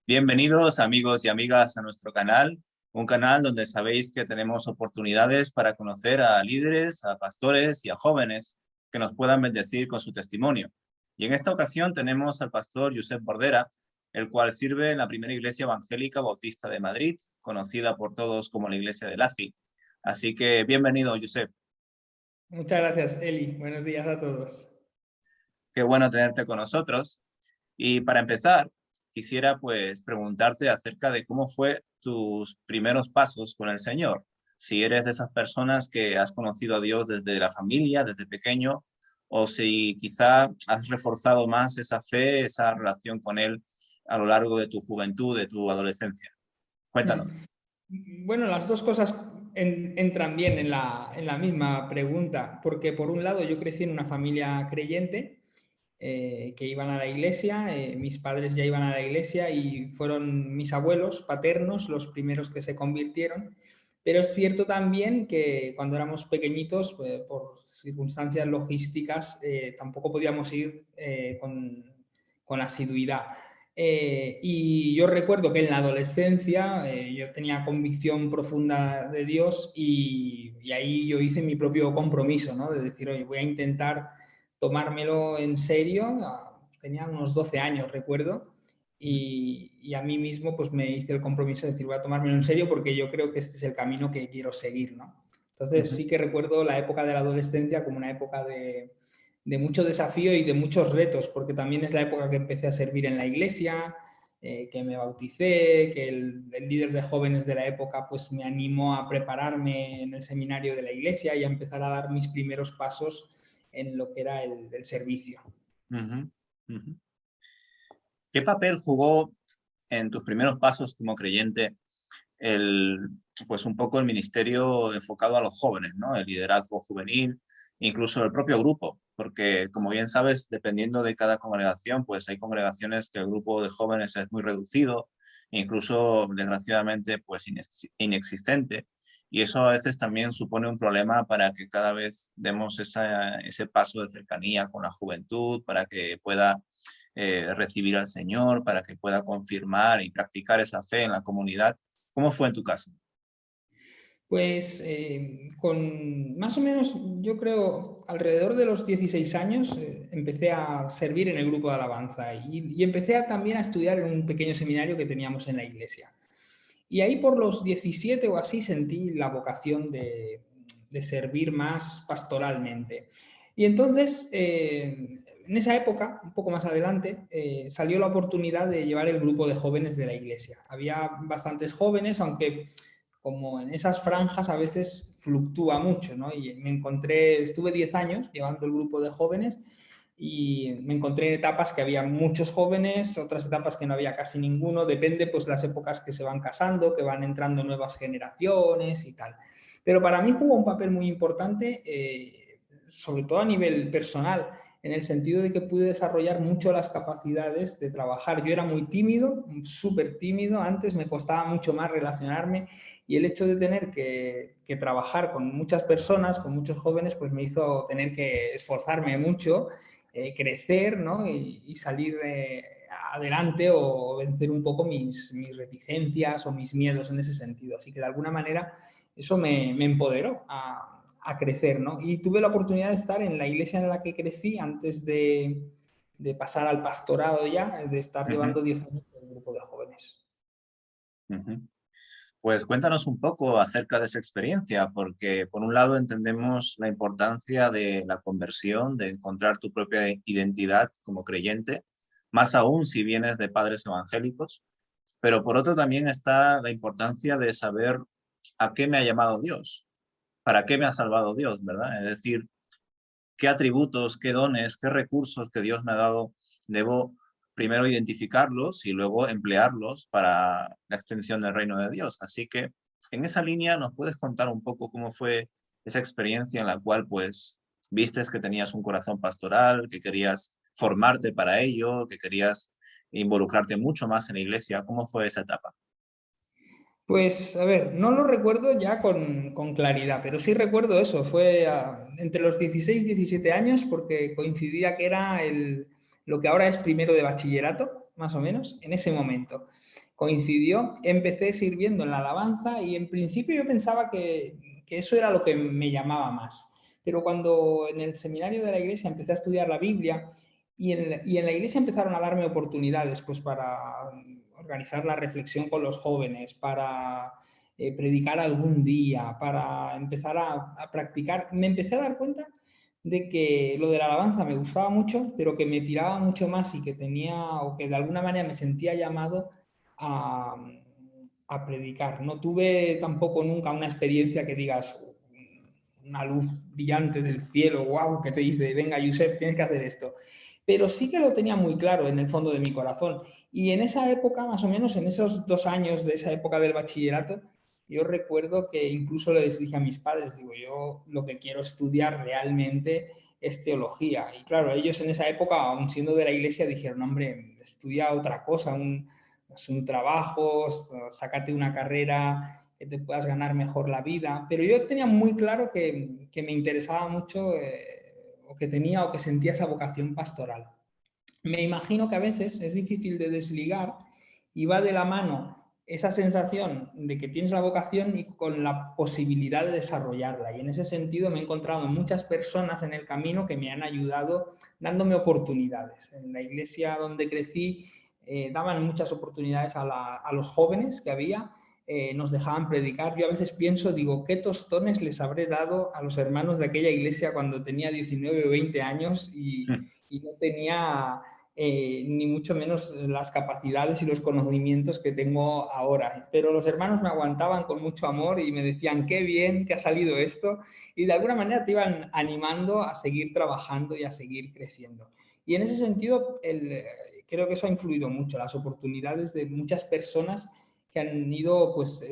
Bienvenidos amigos y amigas a nuestro canal, un canal donde sabéis que tenemos oportunidades para conocer a líderes, a pastores y a jóvenes que nos puedan bendecir con su testimonio. Y en esta ocasión tenemos al pastor Josep Bordera, el cual sirve en la primera iglesia evangélica bautista de Madrid, conocida por todos como la iglesia de Laci. Así que bienvenido, Josep. Muchas gracias, Eli. Buenos días a todos. Qué bueno tenerte con nosotros. Y para empezar, quisiera pues preguntarte acerca de cómo fue tus primeros pasos con el Señor. Si eres de esas personas que has conocido a Dios desde la familia, desde pequeño, o si quizá has reforzado más esa fe, esa relación con Él a lo largo de tu juventud, de tu adolescencia. Cuéntanos. Bueno, las dos cosas entran bien en la misma pregunta, porque por un lado yo crecí en una familia creyente que iban a la iglesia, mis padres ya iban a la iglesia y fueron mis abuelos paternos los primeros que se convirtieron. Pero es cierto también que cuando éramos pequeñitos, por circunstancias logísticas, tampoco podíamos ir con asiduidad. Y yo recuerdo que en la adolescencia yo tenía convicción profunda de Dios y ahí yo hice mi propio compromiso, ¿no? De decir, oye, voy a intentar tomármelo en serio. Tenía unos 12 años, recuerdo, y a mí mismo pues me hice el compromiso de decir, voy a tomármelo en serio porque yo creo que este es el camino que quiero seguir, ¿no? Entonces sí que recuerdo la época de la adolescencia como una época de mucho desafío y de muchos retos, porque también es la época que empecé a servir en la iglesia, que me bauticé, que el líder de jóvenes de la época pues me animó a prepararme en el seminario de la iglesia y a empezar a dar mis primeros pasos en lo que era el servicio. Uh-huh, uh-huh. ¿Qué papel jugó en tus primeros pasos como creyente pues un poco el ministerio enfocado a los jóvenes, ¿no? El liderazgo juvenil, incluso el propio grupo, porque como bien sabes, dependiendo de cada congregación, pues hay congregaciones que el grupo de jóvenes es muy reducido, incluso desgraciadamente pues inexistente, y eso a veces también supone un problema para que cada vez demos ese paso de cercanía con la juventud, para que pueda recibir al Señor, para que pueda confirmar y practicar esa fe en la comunidad. ¿Cómo fue en tu caso? Pues con más o menos, yo creo, alrededor de los 16 años empecé a servir en el grupo de alabanza y empecé también a estudiar en un pequeño seminario que teníamos en la iglesia. Y ahí por los 17 o así sentí la vocación de servir más pastoralmente. Y entonces, en esa época, un poco más adelante, salió la oportunidad de llevar el grupo de jóvenes de la iglesia. Había bastantes jóvenes, aunque como en esas franjas a veces fluctúa mucho, ¿no? Y me encontré, estuve 10 años llevando el grupo de jóvenes y me encontré en etapas que había muchos jóvenes, otras etapas que no había casi ninguno, depende pues las épocas que se van casando, que van entrando nuevas generaciones y tal. Pero para mí jugó un papel muy importante, sobre todo a nivel personal, en el sentido de que pude desarrollar mucho las capacidades de trabajar. Yo era muy tímido, súper tímido, antes me costaba mucho más relacionarme y el hecho de tener que trabajar con muchas personas, con muchos jóvenes, pues me hizo tener que esforzarme mucho, crecer, ¿no? y salir adelante o vencer un poco mis reticencias o mis miedos en ese sentido. Así que de alguna manera eso me empoderó a crecer, ¿no? Y tuve la oportunidad de estar en la iglesia en la que crecí antes de pasar al pastorado ya, de estar Uh-huh, llevando 10 años con el grupo de jóvenes. uh-huh. Pues cuéntanos un poco acerca de esa experiencia, porque por un lado entendemos la importancia de la conversión, de encontrar tu propia identidad como creyente, más aún si vienes de padres evangélicos, pero por otro también está la importancia de saber a qué me ha llamado Dios, para qué me ha salvado Dios, ¿verdad? Es decir, qué atributos, qué dones, qué recursos que Dios me ha dado, debo primero identificarlos y luego emplearlos para la extensión del reino de Dios. Así que en esa línea nos puedes contar un poco cómo fue esa experiencia en la cual pues vistes que tenías un corazón pastoral, que querías formarte para ello, que querías involucrarte mucho más en la iglesia. ¿Cómo fue esa etapa? Pues, a ver, no lo recuerdo ya con claridad, pero sí recuerdo eso. Fue entre los 16 y 17 años porque coincidía que era lo que ahora es primero de bachillerato. más o menos, en ese momento. Coincidió, empecé sirviendo en la alabanza y en principio yo pensaba que eso era lo que me llamaba más. Pero cuando en el seminario de la iglesia empecé a estudiar la Biblia y en la iglesia empezaron a darme oportunidades pues, para organizar la reflexión con los jóvenes, para predicar algún día, para empezar a practicar, me empecé a dar cuenta de que lo de la alabanza me gustaba mucho, pero que me tiraba mucho más y que tenía, o que de alguna manera me sentía llamado a, a predicar. No tuve tampoco nunca una experiencia que digas una luz brillante del cielo, wow, que te dice, venga, Josep, tienes que hacer esto. Pero sí que lo tenía muy claro en el fondo de mi corazón. Y en esa época, más o menos, en esos 2 años de esa época del bachillerato, yo recuerdo que incluso les dije a mis padres, digo, yo lo que quiero estudiar realmente es teología. Y claro, ellos en esa época, aun siendo de la iglesia, dijeron, hombre, estudia otra cosa, un trabajo, sácate una carrera que te puedas ganar mejor la vida. Pero yo tenía muy claro que me interesaba mucho o que tenía o que sentía esa vocación pastoral. Me imagino que a veces es difícil de desligar y va de la mano esa sensación de que tienes la vocación y con la posibilidad de desarrollarla. Y en ese sentido me he encontrado muchas personas en el camino que me han ayudado dándome oportunidades. En la iglesia donde crecí daban muchas oportunidades a los jóvenes que había, nos dejaban predicar. Yo a veces pienso, digo, ¿qué tostones les habré dado a los hermanos de aquella iglesia cuando tenía 19 o 20 años y no tenía ni mucho menos las capacidades y los conocimientos que tengo ahora? Pero los hermanos me aguantaban con mucho amor y me decían, qué bien que ha salido esto, y de alguna manera te iban animando a seguir trabajando y a seguir creciendo. Y en ese sentido, creo que eso ha influido mucho, las oportunidades de muchas personas que han ido pues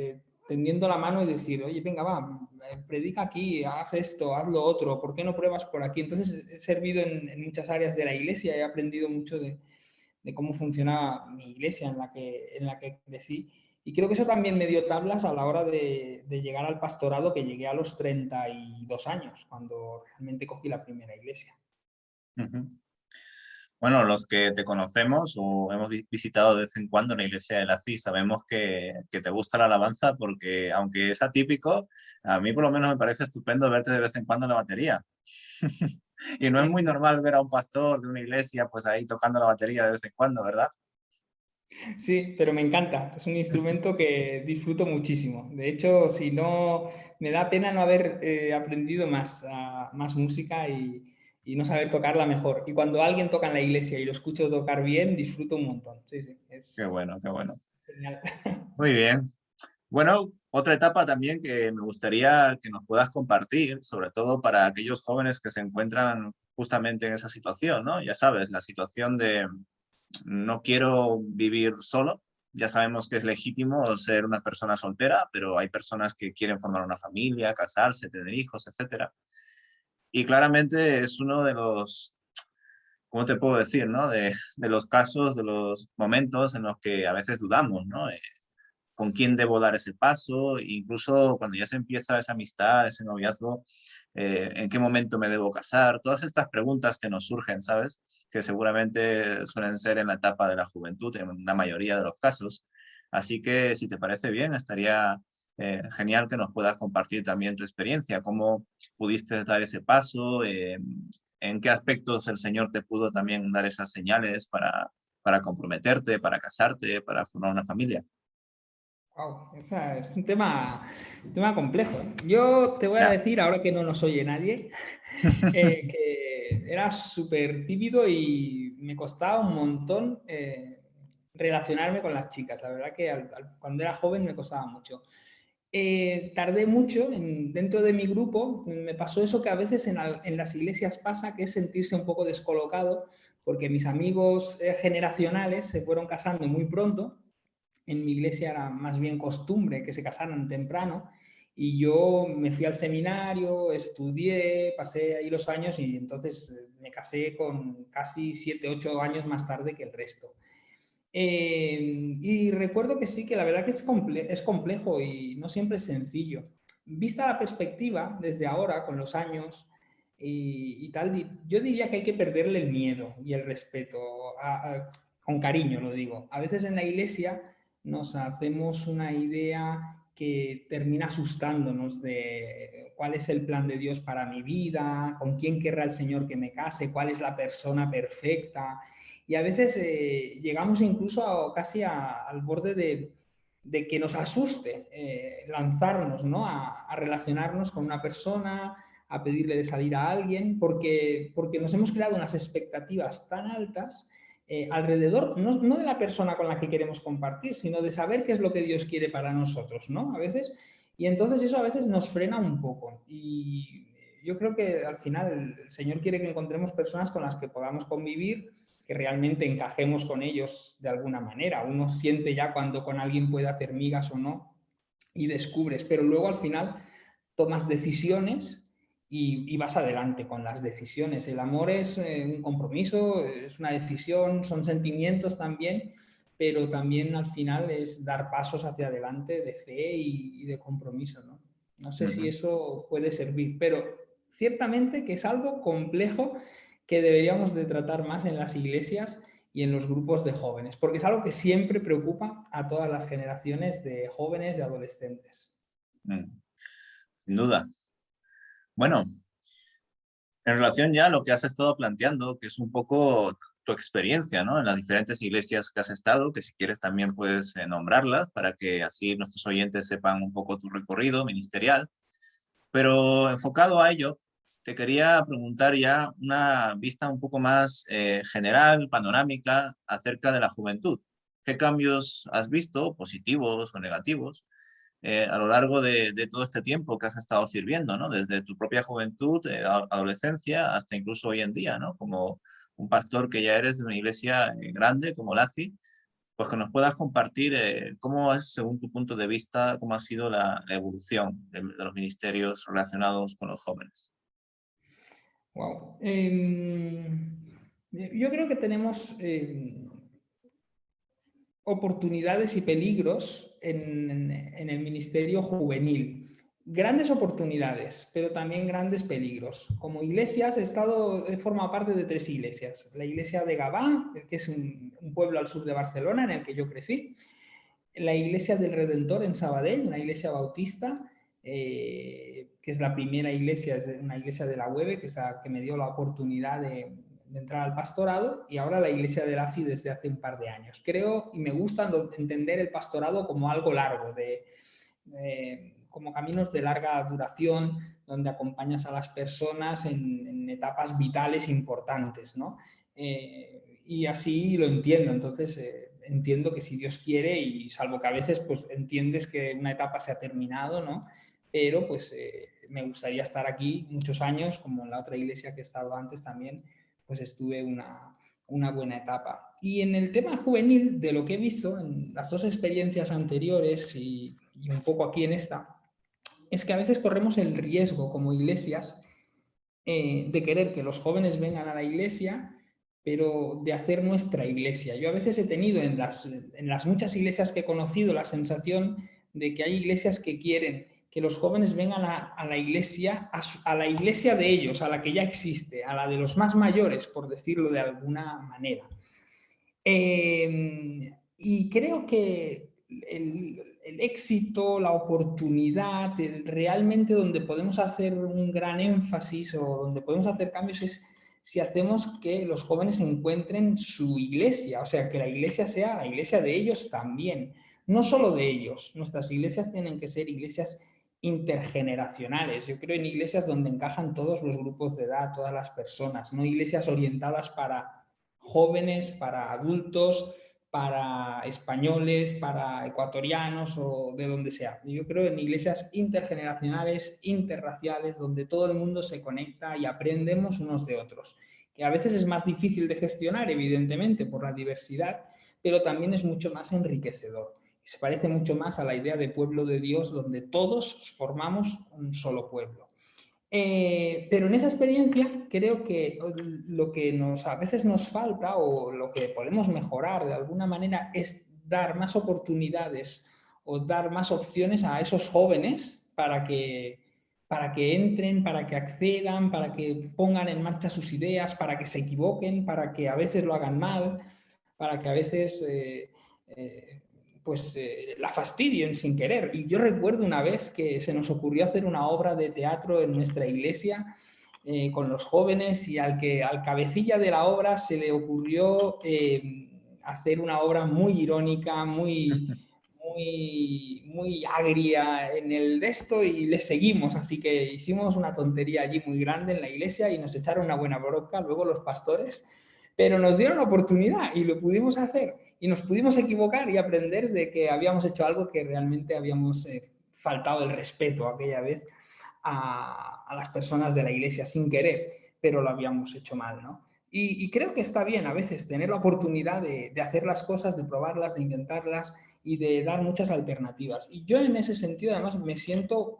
tendiendo la mano y decir, oye, venga, va, predica aquí, haz esto, haz lo otro, ¿por qué no pruebas por aquí? Entonces he servido en muchas áreas de la iglesia, he aprendido mucho de cómo funciona mi iglesia en la que crecí. Y creo que eso también me dio tablas a la hora de llegar al pastorado, que llegué a los 32 años, cuando realmente cogí la primera iglesia. Ujú. Bueno, los que te conocemos o hemos visitado de vez en cuando la iglesia de la CI, sabemos que te gusta la alabanza porque, aunque es atípico, a mí por lo menos me parece estupendo verte de vez en cuando en la batería. Y no es muy normal ver a un pastor de una iglesia pues ahí tocando la batería de vez en cuando, ¿verdad? Sí, pero me encanta. Es un instrumento que disfruto muchísimo. De hecho, si no, me da pena no haber aprendido más música y no saber tocarla mejor. Y cuando alguien toca en la iglesia y lo escucho tocar bien, disfruto un montón. Sí, sí, Qué es bueno, qué bueno. genial. Muy bien. Bueno, otra etapa también que me gustaría que nos puedas compartir, sobre todo para aquellos jóvenes que se encuentran justamente en esa situación, ¿no? Ya sabes, la situación de no quiero vivir solo. Ya sabemos que es legítimo ser una persona soltera, pero hay personas que quieren formar una familia, casarse, tener hijos, etcétera. Y claramente es uno de los, ¿cómo te puedo decir, no? De los casos, de los momentos en los que a veces dudamos, ¿no? Con quién debo dar ese paso, incluso cuando ya se empieza esa amistad, ese noviazgo, en qué momento me debo casar, todas estas preguntas que nos surgen, ¿sabes? Que seguramente suelen ser en la etapa de la juventud, en la mayoría de los casos. Así que si te parece bien, estaría genial que nos puedas compartir también tu experiencia, cómo pudiste dar ese paso, en qué aspectos el Señor te pudo también dar esas señales para comprometerte, para casarte, para formar una familia. Wow, es un tema complejo, ¿eh? Yo te voy a Ya. decir, ahora que no nos oye nadie, que era súper tímido y me costaba un montón relacionarme con las chicas. La verdad que cuando era joven me costaba mucho. Tardé mucho dentro de mi grupo. Me pasó eso que a veces en las iglesias pasa, que es sentirse un poco descolocado, porque mis amigos generacionales se fueron casando muy pronto. En mi iglesia era más bien costumbre que se casaran temprano y yo me fui al seminario, estudié, pasé ahí los años y entonces me casé con casi 7, 8 años más tarde que el resto. Y recuerdo que sí, que la verdad que es complejo y no siempre es sencillo. Vista la perspectiva desde ahora, con los años y tal, yo diría que hay que perderle el miedo y el respeto. con cariño lo digo, a veces en la iglesia nos hacemos una idea que termina asustándonos de cuál es el plan de Dios para mi vida, con quién querrá el Señor que me case, cuál es la persona perfecta. Y a veces llegamos incluso casi al borde de que nos asuste lanzarnos, ¿no? a relacionarnos con una persona, a pedirle de salir a alguien, porque nos hemos creado unas expectativas tan altas alrededor, no de la persona con la que queremos compartir, sino de saber qué es lo que Dios quiere para nosotros, ¿no? A veces, y entonces eso a veces nos frena un poco. Y yo creo que al final el Señor quiere que encontremos personas con las que podamos convivir, que realmente encajemos con ellos de alguna manera. Uno siente ya cuando con alguien puede hacer migas o no y descubres, pero luego al final tomas decisiones y vas adelante con las decisiones. El amor es un compromiso, es una decisión, son sentimientos también, pero también al final es dar pasos hacia adelante de fe y de compromiso, ¿no? No sé si Ujú. eso puede servir, pero ciertamente que es algo complejo que deberíamos de tratar más en las iglesias y en los grupos de jóvenes, porque es algo que siempre preocupa a todas las generaciones de jóvenes y adolescentes. Mm, sin duda. Bueno, en relación ya a lo que has estado planteando, que es un poco tu experiencia, ¿no? En las diferentes iglesias que has estado, que si quieres también puedes nombrarlas para que así nuestros oyentes sepan un poco tu recorrido ministerial. Pero enfocado a ello, te quería preguntar ya una vista un poco más general, panorámica, acerca de la juventud. ¿Qué cambios has visto, positivos o negativos, a lo largo de todo este tiempo que has estado sirviendo, ¿no? Desde tu propia juventud, adolescencia, hasta incluso hoy en día, ¿no? Como un pastor que ya eres de una iglesia grande como LACI, pues que nos puedas compartir cómo es, según tu punto de vista, cómo ha sido la evolución de los ministerios relacionados con los jóvenes. Wow. Yo creo que tenemos oportunidades y peligros en el ministerio juvenil. Grandes oportunidades, pero también grandes peligros. Como iglesias, he formado parte de 3 iglesias. La iglesia de Gabá, que es un pueblo al sur de Barcelona en el que yo crecí. La iglesia del Redentor en Sabadell, una iglesia bautista, que es la primera iglesia, es una iglesia de la UEB, que es la que me dio la oportunidad de entrar al pastorado, y ahora la iglesia de LACI desde hace un par de años. Creo y me gusta entender el pastorado como algo largo, como caminos de larga duración, donde acompañas a las personas en etapas vitales importantes, ¿no? Y así lo entiendo. Entonces, entiendo que si Dios quiere, y salvo que a veces pues entiendes que una etapa se ha terminado, ¿no? Pero pues me gustaría estar aquí muchos años, como en la otra iglesia que he estado antes también, pues estuve una buena etapa. Y en el tema juvenil, de lo que he visto en las 2 experiencias anteriores y un poco aquí en esta, es que a veces corremos el riesgo como iglesias de querer que los jóvenes vengan a la iglesia, pero de hacer nuestra iglesia. Yo a veces he tenido en las muchas iglesias que he conocido la sensación de que hay iglesias que quieren que los jóvenes vengan a la iglesia, a la iglesia de ellos, a la que ya existe, a la de los más mayores, por decirlo de alguna manera. Y creo que el éxito, la oportunidad, realmente donde podemos hacer un gran énfasis o donde podemos hacer cambios es si hacemos que los jóvenes encuentren su iglesia, o sea, que la iglesia sea la iglesia de ellos también, no solo de ellos. Nuestras iglesias tienen que ser iglesias intergeneracionales. Yo creo en iglesias donde encajan todos los grupos de edad, todas las personas, no iglesias orientadas para jóvenes, para adultos, para españoles, para ecuatorianos o de donde sea. Yo creo en iglesias intergeneracionales, interraciales, donde todo el mundo se conecta y aprendemos unos de otros, que a veces es más difícil de gestionar, evidentemente, por la diversidad, pero también es mucho más enriquecedor. Se parece mucho más a la idea de pueblo de Dios, donde todos formamos un solo pueblo. Pero en esa experiencia creo que lo que a veces nos falta o lo que podemos mejorar de alguna manera es dar más oportunidades o dar más opciones a esos jóvenes para que entren, para que accedan, para que pongan en marcha sus ideas, para que se equivoquen, para que a veces lo hagan mal, para que a veces la fastidien sin querer. Y yo recuerdo una vez que se nos ocurrió hacer una obra de teatro en nuestra iglesia con los jóvenes, y al cabecilla de la obra se le ocurrió hacer una obra muy irónica, muy agria en el de esto, y le seguimos. Así que hicimos una tontería allí muy grande en la iglesia y nos echaron una buena bronca luego los pastores, pero nos dieron la oportunidad y lo pudimos hacer, y nos pudimos equivocar y aprender de que habíamos hecho algo que realmente habíamos faltado el respeto aquella vez a las personas de la iglesia sin querer, pero lo habíamos hecho mal, ¿no? Y creo que está bien a veces tener la oportunidad de hacer las cosas, de probarlas, de intentarlas y de dar muchas alternativas. Y yo en ese sentido además me siento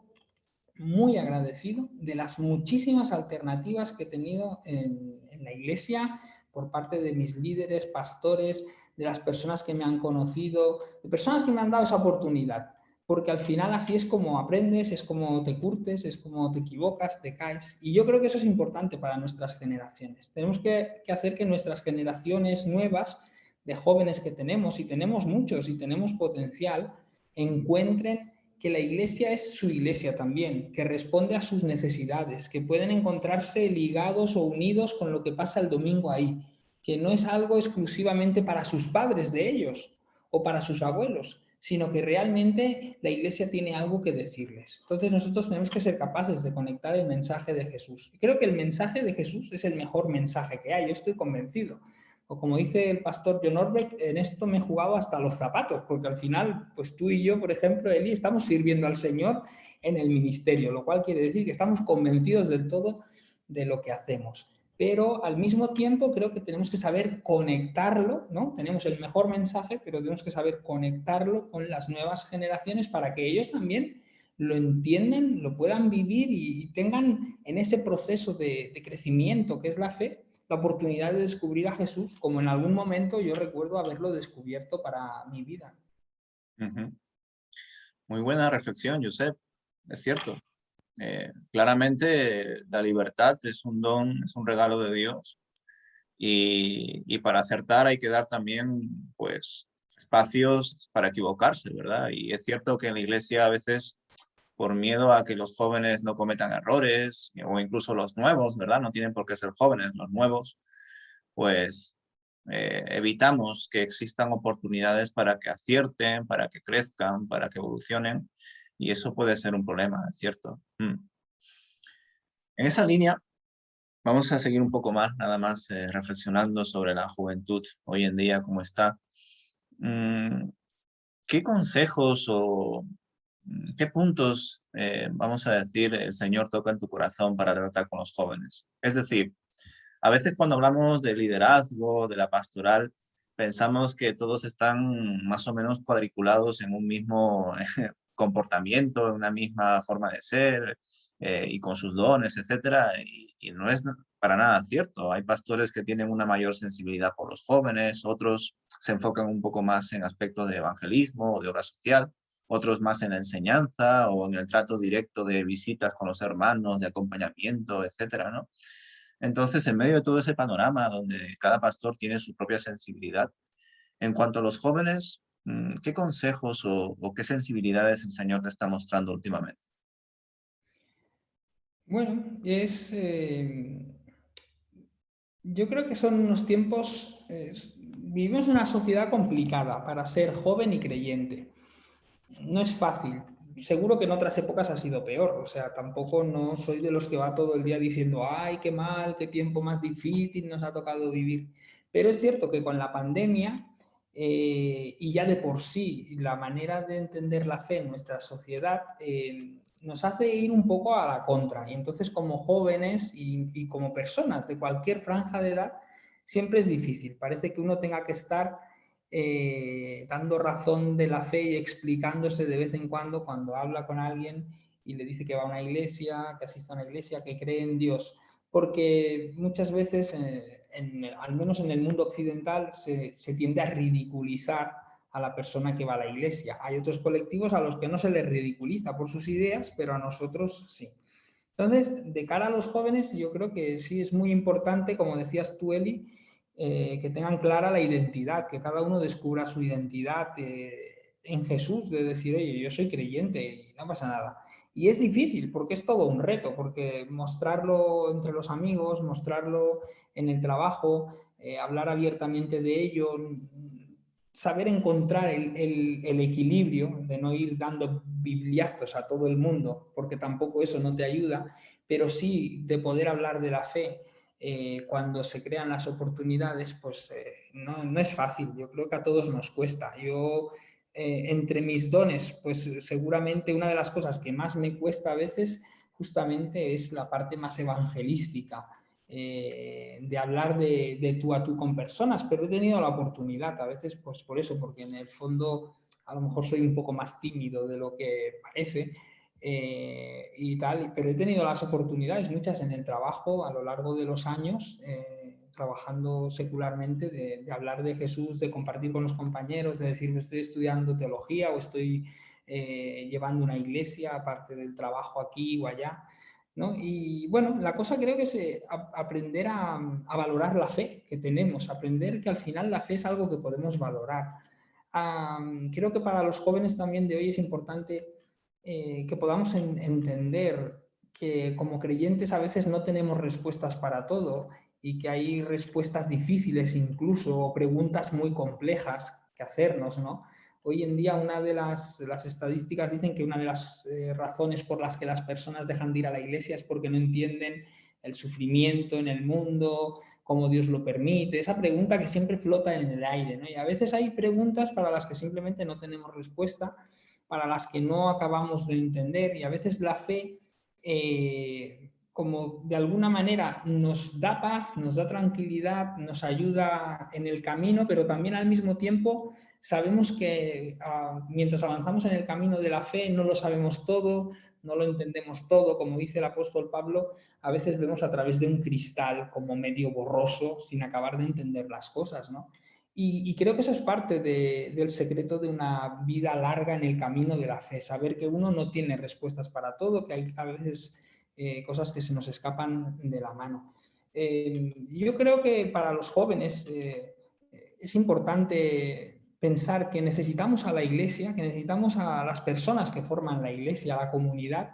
muy agradecido de las muchísimas alternativas que he tenido en la iglesia por parte de mis líderes, pastores, de las personas que me han conocido, de personas que me han dado esa oportunidad, porque al final así es como aprendes, es como te curtes, es como te equivocas, te caes. Y yo creo que eso es importante para nuestras generaciones. Tenemos que hacer que nuestras generaciones nuevas de jóvenes que tenemos, y tenemos muchos y tenemos potencial, encuentren que la iglesia es su iglesia también, que responde a sus necesidades, que pueden encontrarse ligados o unidos con lo que pasa el domingo ahí, que no es algo exclusivamente para sus padres de ellos o para sus abuelos, sino que realmente la iglesia tiene algo que decirles. Entonces nosotros tenemos que ser capaces de conectar el mensaje de Jesús. Y creo que el mensaje de Jesús es el mejor mensaje que hay, yo estoy convencido. O como dice el pastor John Orbeck, en esto me he jugado hasta los zapatos, porque al final, pues tú y yo, por ejemplo, Eli, estamos sirviendo al Señor en el ministerio, lo cual quiere decir que estamos convencidos del todo de lo que hacemos. Pero al mismo tiempo creo que tenemos que saber conectarlo, ¿no? Tenemos el mejor mensaje, pero tenemos que saber conectarlo con las nuevas generaciones para que ellos también lo entiendan, lo puedan vivir y tengan en ese proceso de crecimiento que es la fe, la oportunidad de descubrir a Jesús, como en algún momento yo recuerdo haberlo descubierto para mi vida. Ujú. Muy buena reflexión, Josep. Es cierto. Claramente la libertad es un don, es un regalo de Dios, y para acertar hay que dar también, pues, espacios para equivocarse, ¿verdad? Y es cierto que en la iglesia a veces, por miedo a que los jóvenes no cometan errores, o incluso los nuevos, ¿verdad? No tienen por qué ser jóvenes, los nuevos, pues evitamos que existan oportunidades para que acierten, para que crezcan, para que evolucionen, y eso puede ser un problema, es cierto. En esa línea, vamos a seguir un poco más, nada más reflexionando sobre la juventud hoy en día, cómo está. Mm, ¿Qué consejos o qué puntos, vamos a decir, el Señor toca en tu corazón para tratar con los jóvenes? Es decir, a veces cuando hablamos de liderazgo, de la pastoral, pensamos que todos están más o menos cuadriculados en un mismo comportamiento, en una misma forma de ser, y con sus dones, etcétera, y no es para nada cierto. Hay pastores que tienen una mayor sensibilidad por los jóvenes, otros se enfocan un poco más en aspectos de evangelismo o de obra social, otros más en la enseñanza o en el trato directo de visitas con los hermanos, de acompañamiento, etcétera, ¿no? Entonces, en medio de todo ese panorama donde cada pastor tiene su propia sensibilidad, en cuanto a los jóvenes, ¿qué consejos o qué sensibilidades el Señor te está mostrando últimamente? Bueno, yo creo que son unos tiempos, vivimos en una sociedad complicada para ser joven y creyente. No es fácil. Seguro que en otras épocas ha sido peor. O sea, tampoco no soy de los que va todo el día diciendo, ay, qué mal, qué tiempo más difícil nos ha tocado vivir. Pero es cierto que con la pandemia y ya de por sí la manera de entender la fe en nuestra sociedad nos hace ir un poco a la contra. Y entonces como jóvenes y como personas de cualquier franja de edad, siempre es difícil. Parece que uno tenga que estar dando razón de la fe y explicándose de vez en cuando habla con alguien y le dice que va a una iglesia, que asiste a una iglesia, que cree en Dios. Porque muchas veces, al menos en el mundo occidental, se tiende a ridiculizar a la persona que va a la iglesia. Hay otros colectivos a los que no se les ridiculiza por sus ideas, pero a nosotros sí. Entonces, de cara a los jóvenes, yo creo que sí es muy importante, como decías tú, Eli, que tengan clara la identidad, que cada uno descubra su identidad en Jesús, de decir, oye, yo soy creyente y no pasa nada. Y es difícil porque es todo un reto, porque mostrarlo entre los amigos, mostrarlo en el trabajo, hablar abiertamente de ello, saber encontrar el equilibrio de no ir dando bibliazos a todo el mundo, porque tampoco eso no te ayuda, pero sí de poder hablar de la fe cuando se crean las oportunidades, pues no es fácil. Yo creo que a todos nos cuesta. Yo, entre mis dones, pues seguramente una de las cosas que más me cuesta a veces justamente es la parte más evangelística, de hablar de tú a tú con personas, pero he tenido la oportunidad, a veces pues por eso, porque en el fondo a lo mejor soy un poco más tímido de lo que parece, y tal, pero he tenido las oportunidades, muchas en el trabajo a lo largo de los años, trabajando secularmente, de hablar de Jesús, de compartir con los compañeros, de decir, estoy estudiando teología o estoy llevando una iglesia aparte del trabajo aquí o allá, ¿no? Y bueno, la cosa creo que es aprender a valorar la fe que tenemos, aprender que al final la fe es algo que podemos valorar. Creo que para los jóvenes también de hoy es importante que podamos entender que como creyentes a veces no tenemos respuestas para todo y que hay respuestas difíciles incluso o preguntas muy complejas que hacernos, ¿no? Hoy en día una de las estadísticas dicen que una de las razones por las que las personas dejan de ir a la iglesia es porque no entienden el sufrimiento en el mundo, cómo Dios lo permite, esa pregunta que siempre flota en el aire, ¿no? Y a veces hay preguntas para las que simplemente no tenemos respuesta, para las que no acabamos de entender, y a veces la fe, como de alguna manera nos da paz, nos da tranquilidad, nos ayuda en el camino, pero también al mismo tiempo sabemos que mientras avanzamos en el camino de la fe no lo sabemos todo, no lo entendemos todo, como dice el apóstol Pablo, a veces vemos a través de un cristal como medio borroso sin acabar de entender las cosas, ¿no? Y creo que eso es parte del secreto de una vida larga en el camino de la fe, saber que uno no tiene respuestas para todo, que hay a veces cosas que se nos escapan de la mano. Yo creo que para los jóvenes es importante pensar que necesitamos a la iglesia, que necesitamos a las personas que forman la iglesia, a la comunidad,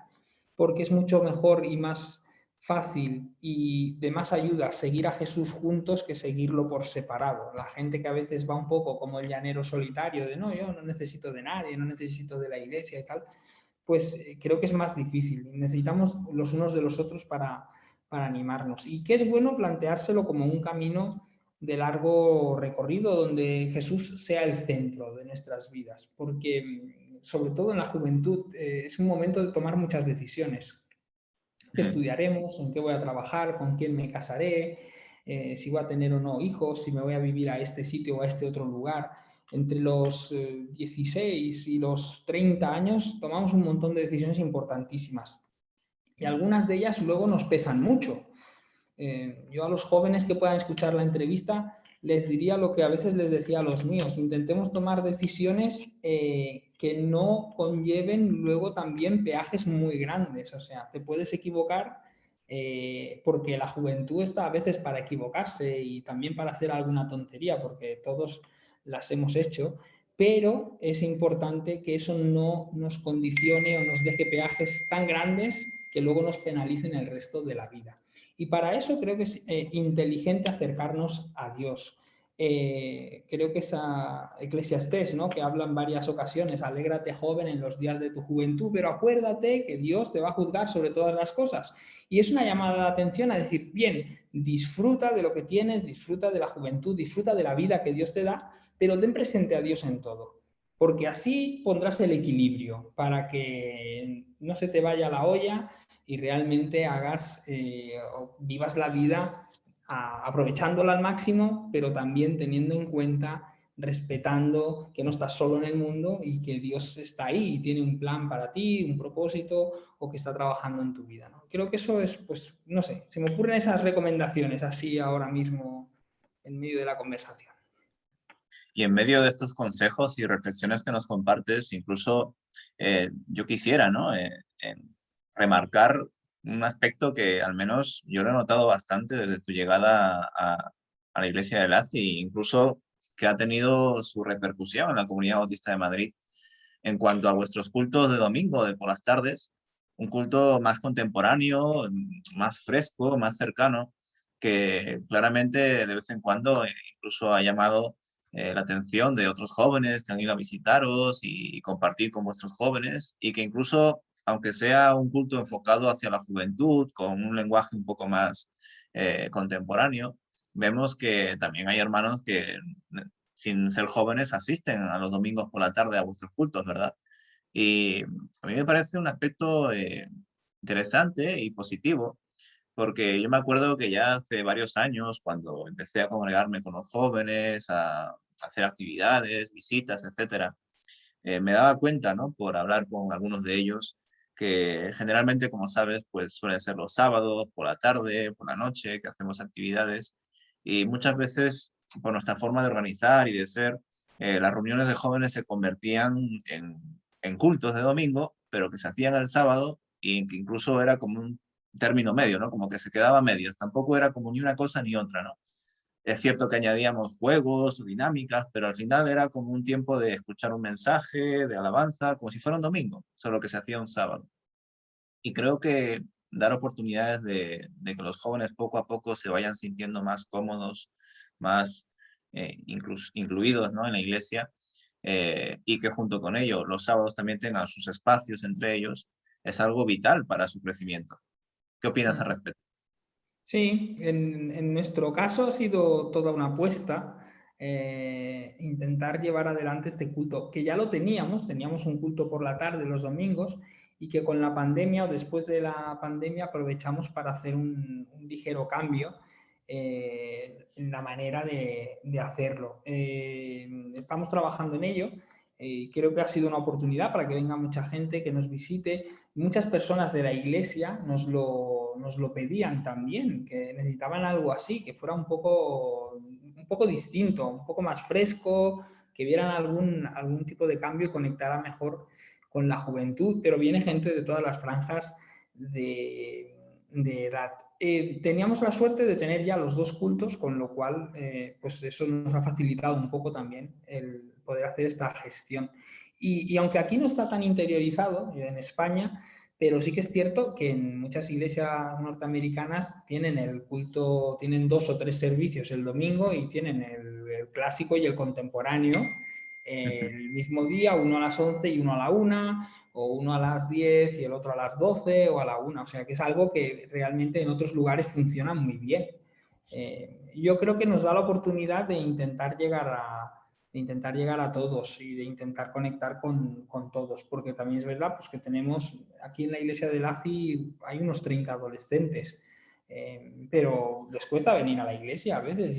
porque es mucho mejor y más fácil y de más ayuda seguir a Jesús juntos que seguirlo por separado. La gente que a veces va un poco como el llanero solitario, de no, yo no necesito de nadie, no necesito de la iglesia y tal, pues creo que es más difícil. Necesitamos los unos de los otros para animarnos. Y que es bueno planteárselo como un camino de largo recorrido donde Jesús sea el centro de nuestras vidas, porque sobre todo en la juventud es un momento de tomar muchas decisiones. ¿Qué Mm. estudiaremos? ¿En qué voy a trabajar? ¿Con quién me casaré? Si voy a tener o no hijos, si me voy a vivir a este sitio o a este otro lugar. Entre los 16 y los 30 años tomamos un montón de decisiones importantísimas y algunas de ellas luego nos pesan mucho. Yo a los jóvenes que puedan escuchar la entrevista les diría lo que a veces les decía a los míos: intentemos tomar decisiones que no conlleven luego también peajes muy grandes. O sea, te puedes equivocar porque la juventud está a veces para equivocarse y también para hacer alguna tontería, porque todos las hemos hecho, pero es importante que eso no nos condicione o nos deje peajes tan grandes que luego nos penalicen el resto de la vida. Y para eso creo que es inteligente acercarnos a Dios. Creo que esa Eclesiastés, ¿no?, que habla en varias ocasiones: alégrate joven en los días de tu juventud, pero acuérdate que Dios te va a juzgar sobre todas las cosas. Y es una llamada de atención a decir, bien, disfruta de lo que tienes, disfruta de la juventud, disfruta de la vida que Dios te da, pero ten presente a Dios en todo, porque así pondrás el equilibrio para que no se te vaya la olla y realmente hagas, vivas la vida aprovechándola al máximo, pero también teniendo en cuenta, respetando que no estás solo en el mundo y que Dios está ahí y tiene un plan para ti, un propósito, o que está trabajando en tu vida, ¿no? Creo que eso es, pues, no sé, se me ocurren esas recomendaciones así ahora mismo en medio de la conversación. Y en medio de estos consejos y reflexiones que nos compartes, incluso yo quisiera, ¿no? Remarcar un aspecto que al menos yo lo he notado bastante desde tu llegada a la Iglesia de Laci, incluso que ha tenido su repercusión en la Comunidad Bautista de Madrid en cuanto a vuestros cultos de domingo, de por las tardes, un culto más contemporáneo, más fresco, más cercano, que claramente de vez en cuando incluso ha llamado la atención de otros jóvenes que han ido a visitaros y compartir con vuestros jóvenes, y que incluso, aunque sea un culto enfocado hacia la juventud, con un lenguaje un poco más contemporáneo, vemos que también hay hermanos que sin ser jóvenes asisten a los domingos por la tarde a vuestros cultos, ¿verdad? Y a mí me parece un aspecto interesante y positivo, porque yo me acuerdo que ya hace varios años, cuando empecé a congregarme con los jóvenes, a hacer actividades, visitas, etcétera, me daba cuenta, ¿no? Por hablar con algunos de ellos, que generalmente, como sabes, pues suelen ser los sábados, por la tarde, por la noche, que hacemos actividades. Y muchas veces, por nuestra forma de organizar y de ser, las reuniones de jóvenes se convertían en cultos de domingo, pero que se hacían el sábado y que incluso era como un término medio, ¿no? Como que se quedaba a medias. Tampoco era como ni una cosa ni otra, ¿no? Es cierto que añadíamos juegos o dinámicas, pero al final era como un tiempo de escuchar un mensaje, de alabanza, como si fuera un domingo, solo que se hacía un sábado. Y creo que dar oportunidades de que los jóvenes poco a poco se vayan sintiendo más cómodos, más incluidos, ¿no? En la iglesia, y que junto con ello los sábados también tengan sus espacios entre ellos, es algo vital para su crecimiento. ¿Qué opinas al respecto? Sí, en nuestro caso ha sido toda una apuesta intentar llevar adelante este culto, que ya lo teníamos un culto por la tarde los domingos y que con la pandemia o después de la pandemia aprovechamos para hacer un ligero cambio en la manera de hacerlo. Estamos trabajando en ello. Creo que ha sido una oportunidad para que venga mucha gente, que nos visite. Muchas personas de la iglesia nos lo pedían también, que necesitaban algo así, que fuera un poco distinto, un poco más fresco, que vieran algún tipo de cambio y conectara mejor con la juventud, pero viene gente de todas las franjas de edad. Teníamos la suerte de tener ya los dos cultos, con lo cual pues eso nos ha facilitado un poco también el poder hacer esta gestión. Y aunque aquí no está tan interiorizado, en España, pero sí que es cierto que en muchas iglesias norteamericanas tienen el culto, tienen 2 o 3 servicios el domingo y tienen el clásico y el contemporáneo el mismo día, uno a las 11 y uno a la 1, o uno a las 10 y el otro a las 12 o a la 1. O sea, que es algo que realmente en otros lugares funciona muy bien. Yo creo que nos da la oportunidad de intentar llegar a todos y de intentar conectar con todos, porque también es verdad pues, que tenemos aquí en la iglesia de Laci hay unos 30 adolescentes, pero les cuesta venir a la iglesia a veces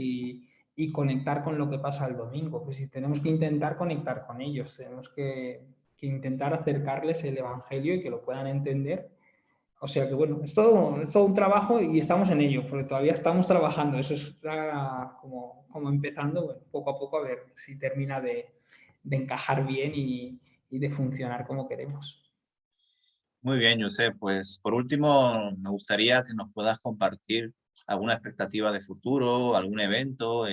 y conectar con lo que pasa el domingo. Pues si tenemos que intentar conectar con ellos, tenemos que intentar acercarles el Evangelio y que lo puedan entender. O sea que bueno, es todo un trabajo y estamos en ello, porque todavía estamos trabajando. Eso está como empezando, bueno, poco a poco a ver si termina de encajar bien y de funcionar como queremos. Muy bien, Josep. Pues por último, me gustaría que nos puedas compartir alguna expectativa de futuro, algún evento,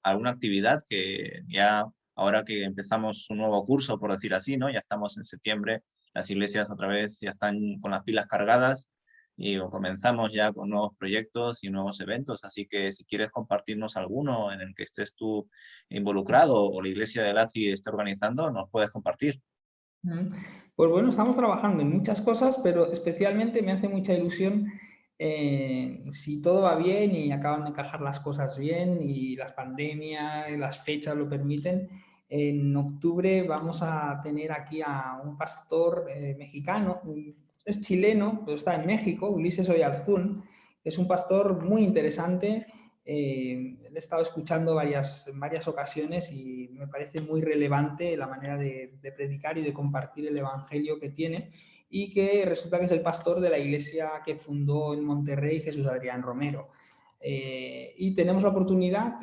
alguna actividad que ya, ahora que empezamos un nuevo curso, por decir así, ¿no? Ya estamos en septiembre, las iglesias otra vez ya están con las pilas cargadas y comenzamos ya con nuevos proyectos y nuevos eventos. Así que si quieres compartirnos alguno en el que estés tú involucrado o la iglesia de Laci esté organizando, nos puedes compartir. Mm. Pues bueno, estamos trabajando en muchas cosas, pero especialmente me hace mucha ilusión si todo va bien y acaban de encajar las cosas bien y las pandemias y las fechas lo permiten. En octubre vamos a tener aquí a un pastor mexicano, es chileno, pero está en México, Ulises Oyarzún. Es un pastor muy interesante. Le he estado escuchando en varias ocasiones y me parece muy relevante la manera de predicar y de compartir el evangelio que tiene, y que resulta que es el pastor de la iglesia que fundó en Monterrey Jesús Adrián Romero. Y tenemos la oportunidad,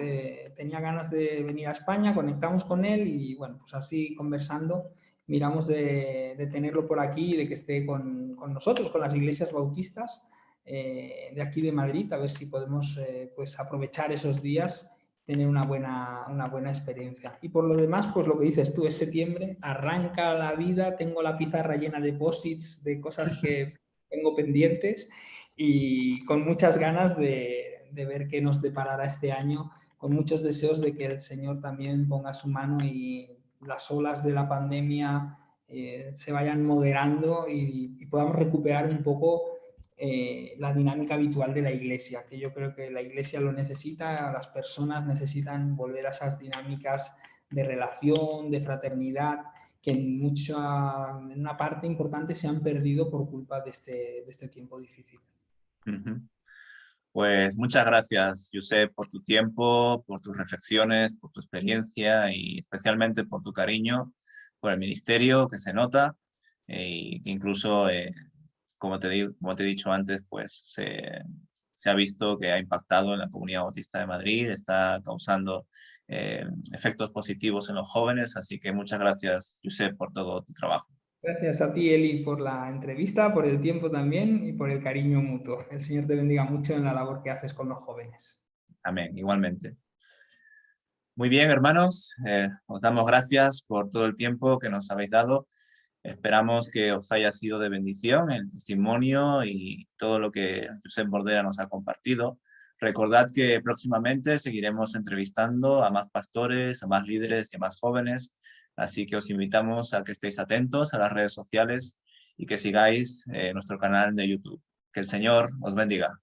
tenía ganas de venir a España, conectamos con él y bueno, pues así conversando, miramos de tenerlo por aquí y de que esté con nosotros, con las iglesias bautistas, de aquí de Madrid, a ver si podemos pues aprovechar esos días, tener una buena experiencia. Y por lo demás, pues lo que dices tú, es septiembre, arranca la vida, tengo la pizarra llena de post-its, de cosas que tengo pendientes y con muchas ganas de ver qué nos deparará este año, con muchos deseos de que el Señor también ponga su mano y las olas de la pandemia se vayan moderando y podamos recuperar un poco la dinámica habitual de la iglesia, que yo creo que la iglesia lo necesita, las personas necesitan volver a esas dinámicas de relación, de fraternidad, que en una parte importante se han perdido por culpa de este tiempo difícil. Ujú. Pues muchas gracias, Josep, por tu tiempo, por tus reflexiones, por tu experiencia y especialmente por tu cariño por el ministerio que se nota y que incluso, como te he dicho antes, pues se ha visto que ha impactado en la comunidad bautista de Madrid, está causando efectos positivos en los jóvenes, así que muchas gracias, Josep, por todo tu trabajo. Gracias a ti, Eli, por la entrevista, por el tiempo también y por el cariño mutuo. El Señor te bendiga mucho en la labor que haces con los jóvenes. Amén, igualmente. Muy bien, hermanos, os damos gracias por todo el tiempo que nos habéis dado. Esperamos que os haya sido de bendición el testimonio y todo lo que Josep Bordera nos ha compartido. Recordad que próximamente seguiremos entrevistando a más pastores, a más líderes y a más jóvenes, así que os invitamos a que estéis atentos a las redes sociales y que sigáis nuestro canal de YouTube. Que el Señor os bendiga.